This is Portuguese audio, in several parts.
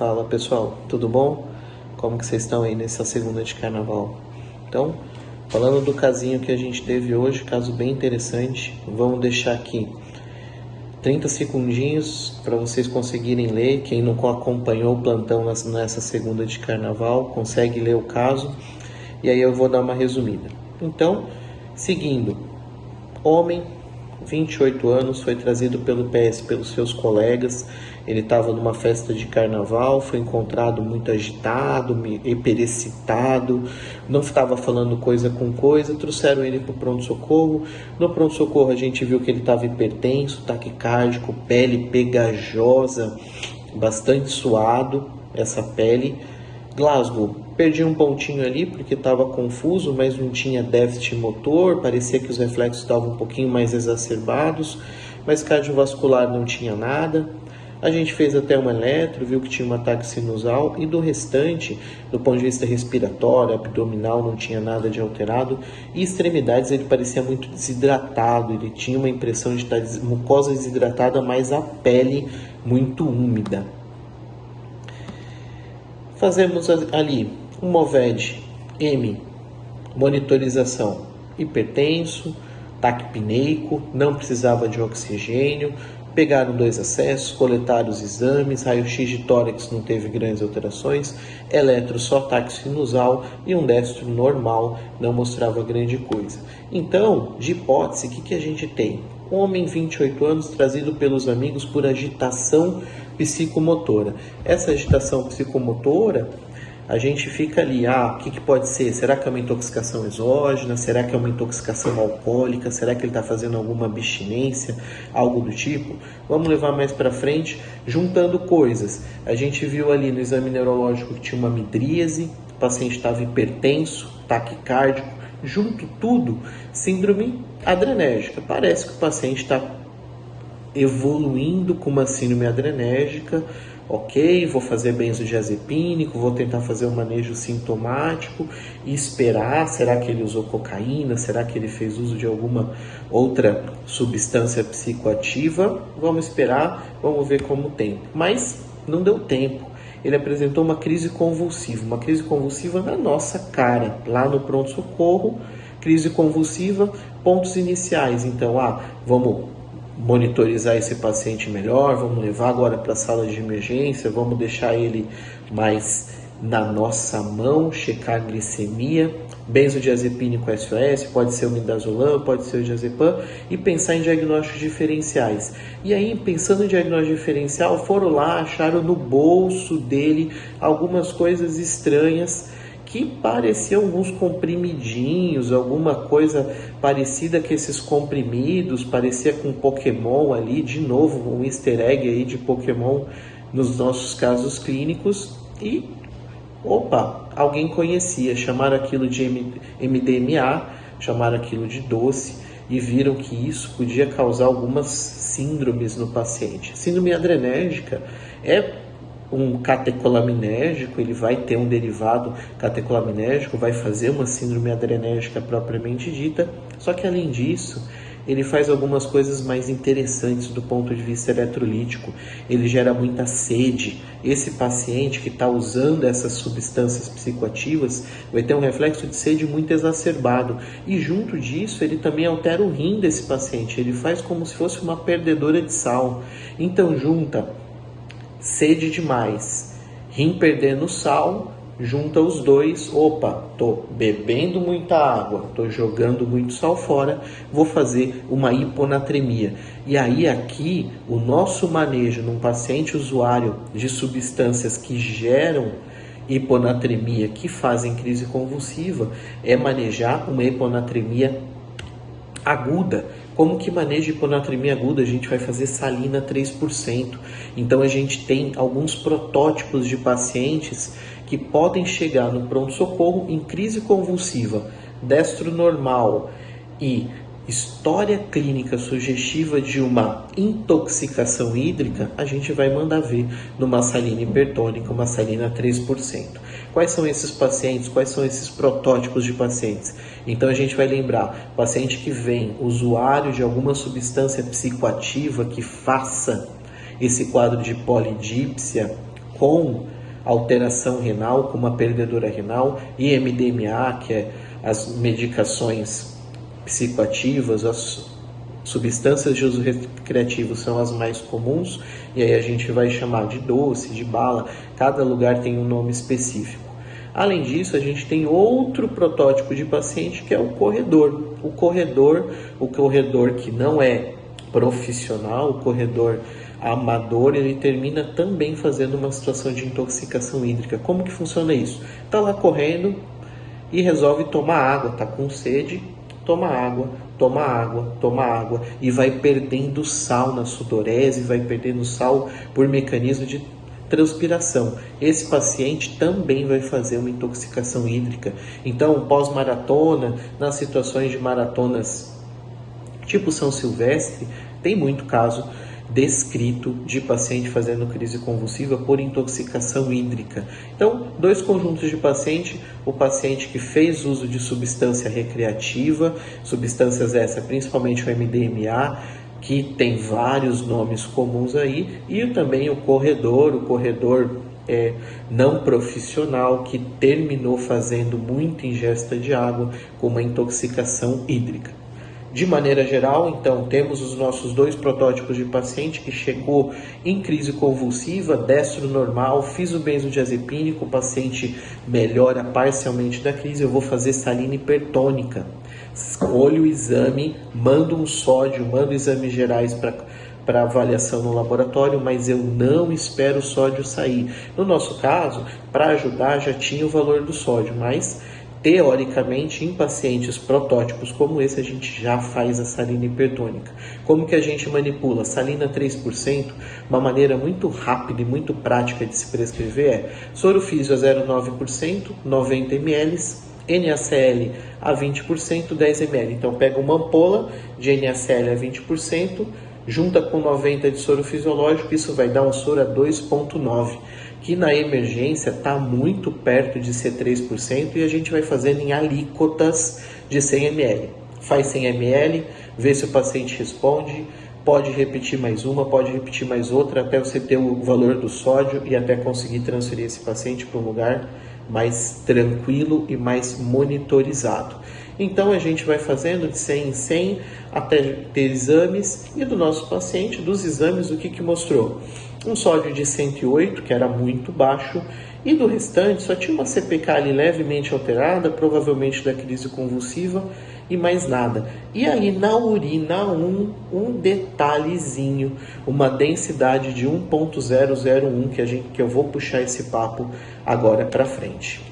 Fala pessoal, tudo bom? Como que vocês estão aí nessa segunda de carnaval? Então, falando do casinho que a gente teve hoje, caso bem interessante, vamos deixar aqui 30 segundinhos para vocês conseguirem ler. Quem não acompanhou o plantão nessa segunda de carnaval, consegue ler o caso e aí eu vou dar uma resumida. Então, seguindo, homem, 28 anos, foi trazido pelo PS pelos seus colegas. Ele estava numa festa de carnaval, foi encontrado muito agitado, hiperexcitado, não estava falando coisa com coisa, trouxeram ele para o pronto-socorro. No pronto-socorro a gente viu que ele estava hipertenso, taquicárdico, pele pegajosa, bastante suado, essa pele. Glasgow, perdi um pontinho ali porque estava confuso, mas não tinha déficit motor, parecia que os reflexos estavam um pouquinho mais exacerbados, mas cardiovascular não tinha nada. A gente fez até um eletro, viu que tinha um ataque sinusal e do restante, do ponto de vista respiratório, abdominal, não tinha nada de alterado e extremidades ele parecia muito desidratado, ele tinha uma impressão de estar mucosa desidratada, mas a pele muito úmida. Fazemos ali um MOVED M, monitorização, hipertenso, taquipneico, não precisava de oxigênio, pegaram 2 acessos, coletaram os exames, raio-x de tórax não teve grandes alterações, eletro só ataque sinusal e um destro normal, não mostrava grande coisa. Então, de hipótese, o que a gente tem? Homem, 28 anos, trazido pelos amigos por agitação psicomotora. Essa agitação psicomotora, a gente fica ali, o que pode ser? Será que é uma intoxicação exógena? Será que é uma intoxicação alcoólica? Será que ele está fazendo alguma abstinência? Algo do tipo? Vamos levar mais para frente, juntando coisas. A gente viu ali no exame neurológico que tinha uma midríase, o paciente estava hipertenso, taquicárdico, junto tudo, síndrome adrenérgica. Parece que o paciente está evoluindo com uma síndrome adrenérgica. Ok, vou fazer benzodiazepínico, vou tentar fazer um manejo sintomático e esperar, será que ele usou cocaína, será que ele fez uso de alguma outra substância psicoativa? Vamos esperar, vamos ver como tem. Mas não deu tempo, ele apresentou uma crise convulsiva na nossa cara, lá no pronto-socorro, crise convulsiva, pontos iniciais. Então, vamos monitorizar esse paciente melhor, vamos levar agora para a sala de emergência, vamos deixar ele mais na nossa mão, checar a glicemia, benzodiazepínico SOS, pode ser o midazolam, pode ser o diazepam, e pensar em diagnósticos diferenciais. E aí, pensando em diagnóstico diferencial, foram lá, acharam no bolso dele algumas coisas estranhas, que pareciam alguns comprimidinhos, alguma coisa parecida com esses comprimidos, parecia com Pokémon ali, de novo, um easter egg aí de Pokémon nos nossos casos clínicos, e, alguém conhecia, chamaram aquilo de MDMA, chamaram aquilo de doce, e viram que isso podia causar algumas síndromes no paciente. Síndrome adrenérgica é um catecolaminérgico, ele vai ter um derivado catecolaminérgico, vai fazer uma síndrome adrenérgica propriamente dita, só que além disso, ele faz algumas coisas mais interessantes do ponto de vista eletrolítico, ele gera muita sede. Esse paciente que está usando essas substâncias psicoativas vai ter um reflexo de sede muito exacerbado, e junto disso ele também altera o rim desse paciente, ele faz como se fosse uma perdedora de sal. Então junta sede demais, rim perdendo sal, junta os dois, tô bebendo muita água, tô jogando muito sal fora, vou fazer uma hiponatremia. E aí aqui, o nosso manejo num paciente usuário de substâncias que geram hiponatremia, que fazem crise convulsiva, é manejar uma hiponatremia aguda. Como que maneja hiponatremia aguda? A gente vai fazer salina 3%. Então a gente tem alguns protótipos de pacientes que podem chegar no pronto-socorro em crise convulsiva, destro normal e história clínica sugestiva de uma intoxicação hídrica, a gente vai mandar ver numa salina hipertônica, uma salina 3%. Quais são esses pacientes? Quais são esses protótipos de pacientes? Então a gente vai lembrar, paciente que vem usuário de alguma substância psicoativa que faça esse quadro de polidípsia com alteração renal, como a perdedora renal, e MDMA, que é as medicações psicoativas, as substâncias de uso recreativo são as mais comuns, e aí a gente vai chamar de doce, de bala, cada lugar tem um nome específico. Além disso, a gente tem outro protótipo de paciente que é o corredor. O corredor que não é profissional, o corredor amador, ele termina também fazendo uma situação de intoxicação hídrica. Como que funciona isso? Está lá correndo e resolve tomar água, está com sede, toma água, toma água, toma água, e vai perdendo sal na sudorese, vai perdendo sal por mecanismo de transpiração. Esse paciente também vai fazer uma intoxicação hídrica. Então, pós-maratona, nas situações de maratonas tipo São Silvestre, tem muito caso descrito de paciente fazendo crise convulsiva por intoxicação hídrica. Então, dois conjuntos de paciente: o paciente que fez uso de substância recreativa, substâncias essas, principalmente o MDMA, que tem vários nomes comuns aí, e também o corredor não profissional, que terminou fazendo muita ingesta de água com uma intoxicação hídrica. De maneira geral, então, temos os nossos dois protótipos de paciente que chegou em crise convulsiva, destro normal, fiz o benzodiazepínico, o paciente melhora parcialmente da crise, eu vou fazer salina hipertônica. Escolho o exame, mando um sódio, mando exames gerais para avaliação no laboratório, mas eu não espero o sódio sair. No nosso caso, para ajudar, já tinha o valor do sódio, mas teoricamente, em pacientes protótipos como esse, a gente já faz a salina hipertônica. Como que a gente manipula? Salina 3%, uma maneira muito rápida e muito prática de se prescrever é sorofísio a 0,9%, 90 ml, NaCl a 20%, 10 ml. Então, pega uma ampola de NaCl a 20%, junta com 90 de soro fisiológico, isso vai dar um soro a 2,9%. Que na emergência está muito perto de ser 3%, e a gente vai fazendo em alíquotas de 100 ml. Faz 100 ml, vê se o paciente responde, pode repetir mais uma, pode repetir mais outra, até você ter o valor do sódio e até conseguir transferir esse paciente para um lugar mais tranquilo e mais monitorizado. Então a gente vai fazendo de 100 em 100 até ter exames, e do nosso paciente, dos exames, o que mostrou? Um sódio de 108, que era muito baixo, e do restante só tinha uma CPK ali levemente alterada, provavelmente da crise convulsiva, e mais nada. E aí na urina um detalhezinho, uma densidade de 1.001, que eu vou puxar esse papo agora para frente.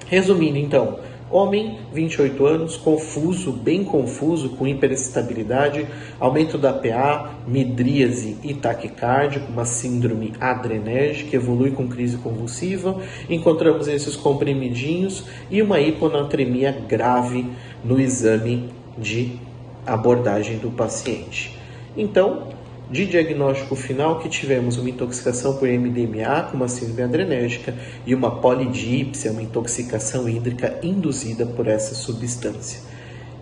Resumindo então, homem, 28 anos, confuso, bem confuso, com hiperexcitabilidade, aumento da PA, midríase e taquicardia, uma síndrome adrenérgica, evolui com crise convulsiva. Encontramos esses comprimidinhos e uma hiponatremia grave no exame de abordagem do paciente. Então, de diagnóstico final, que tivemos uma intoxicação por MDMA com uma síndrome adrenérgica e uma polidípsia, uma intoxicação hídrica induzida por essa substância.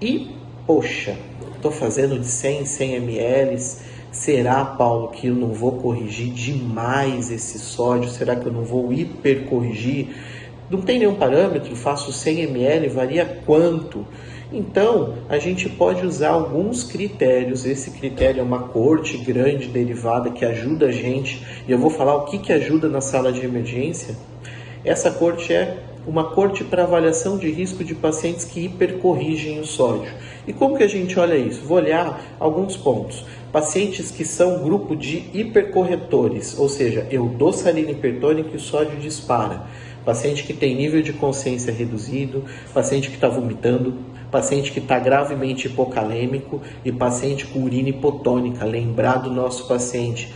E, poxa, estou fazendo de 100 em 100 ml, será, Paulo, que eu não vou corrigir demais esse sódio? Será que eu não vou hipercorrigir? Não tem nenhum parâmetro, faço 100 ml, varia quanto? Então, a gente pode usar alguns critérios. Esse critério é uma corte grande derivada que ajuda a gente, e eu vou falar o que ajuda na sala de emergência. Essa corte é uma corte para avaliação de risco de pacientes que hipercorrigem o sódio. E como que a gente olha isso? Vou olhar alguns pontos. Pacientes que são grupo de hipercorretores, ou seja, eu dou salina hipertônica e o sódio dispara. Paciente que tem nível de consciência reduzido, paciente que está vomitando, paciente que está gravemente hipocalêmico e paciente com urina hipotônica. Lembrar do nosso paciente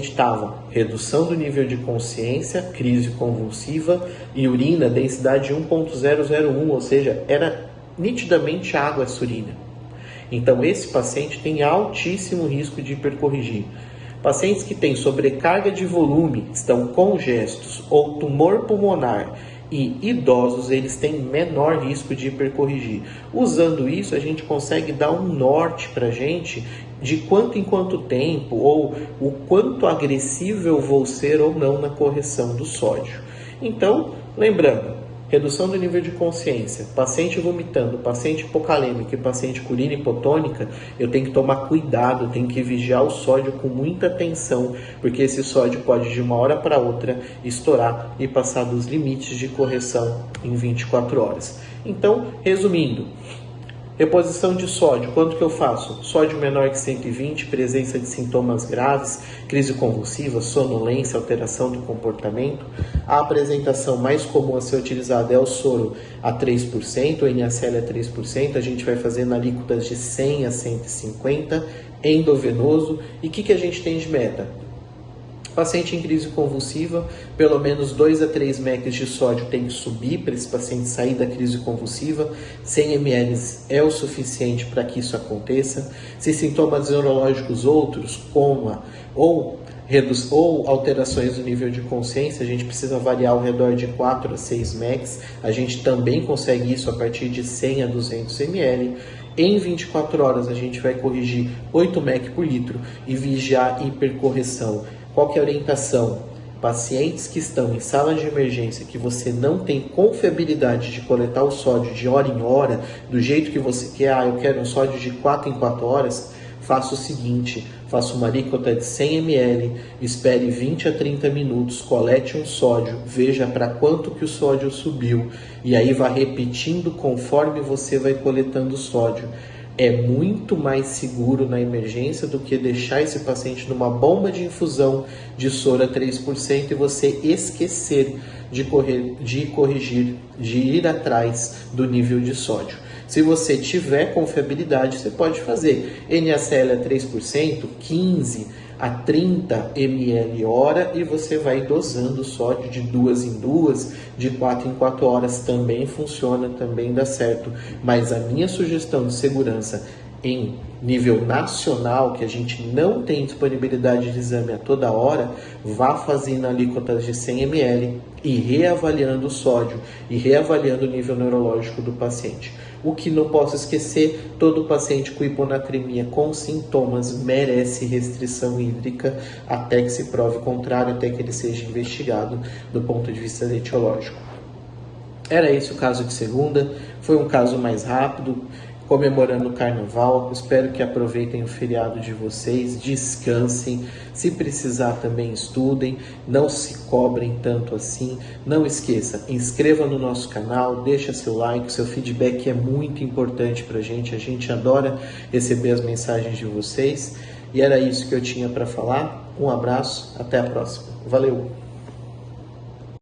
estava redução do nível de consciência, crise convulsiva e urina, densidade de 1.001, ou seja, era nitidamente água essa urina. Então esse paciente tem altíssimo risco de hipercorrigir. Pacientes que têm sobrecarga de volume, estão congestos ou tumor pulmonar e idosos, eles têm menor risco de hipercorrigir. Usando isso, a gente consegue dar um norte para a gente de quanto em quanto tempo ou o quanto agressivo eu vou ser ou não na correção do sódio. Então, lembrando, redução do nível de consciência, paciente vomitando, paciente hipocalêmico e paciente com urina hipotônica, eu tenho que tomar cuidado, tenho que vigiar o sódio com muita atenção, porque esse sódio pode de uma hora para outra estourar e passar dos limites de correção em 24 horas. Então, resumindo, reposição de sódio, quanto que eu faço? Sódio menor que 120, presença de sintomas graves, crise convulsiva, sonolência, alteração do comportamento. A apresentação mais comum a ser utilizada é o soro a 3%, o NaCl a 3%, a gente vai fazendo alíquotas de 100 a 150, endovenoso. E o que a gente tem de meta? Paciente em crise convulsiva, pelo menos 2 a 3 mEq de sódio tem que subir para esse paciente sair da crise convulsiva. 100 ml é o suficiente para que isso aconteça. Se sintomas neurológicos outros, coma ou alterações do nível de consciência, a gente precisa variar ao redor de 4 a 6 mEq. A gente também consegue isso a partir de 100 a 200 ml. Em 24 horas a gente vai corrigir 8 mEq por litro e vigiar hipercorreção. Qual que é a orientação? Pacientes que estão em sala de emergência, que você não tem confiabilidade de coletar o sódio de hora em hora, do jeito que você quer, eu quero um sódio de 4 em 4 horas, faça o seguinte, faça uma alíquota de 100 ml, espere 20 a 30 minutos, colete um sódio, veja para quanto que o sódio subiu, e aí vá repetindo conforme você vai coletando o sódio. É muito mais seguro na emergência do que deixar esse paciente numa bomba de infusão de soro a 3% e você esquecer de corrigir, de ir atrás do nível de sódio. Se você tiver confiabilidade, você pode fazer NaCl a 3%, 15 a 30 ml hora e você vai dosando o sódio de 2 em 2, de 4 em 4 horas, também funciona, também dá certo. Mas a minha sugestão de segurança em nível nacional, que a gente não tem disponibilidade de exame a toda hora, vá fazendo alíquotas de 100 ml e reavaliando o sódio e reavaliando o nível neurológico do paciente. O que não posso esquecer, todo paciente com hiponatremia com sintomas merece restrição hídrica até que se prove o contrário, até que ele seja investigado do ponto de vista etiológico. Era esse o caso de segunda, foi um caso mais rápido, comemorando o carnaval. Espero que aproveitem o feriado de vocês, descansem, se precisar também estudem, não se cobrem tanto assim. Não esqueça, inscreva no nosso canal, deixa seu like, seu feedback é muito importante pra gente, a gente adora receber as mensagens de vocês. E era isso que eu tinha para falar. Um abraço, até a próxima. Valeu!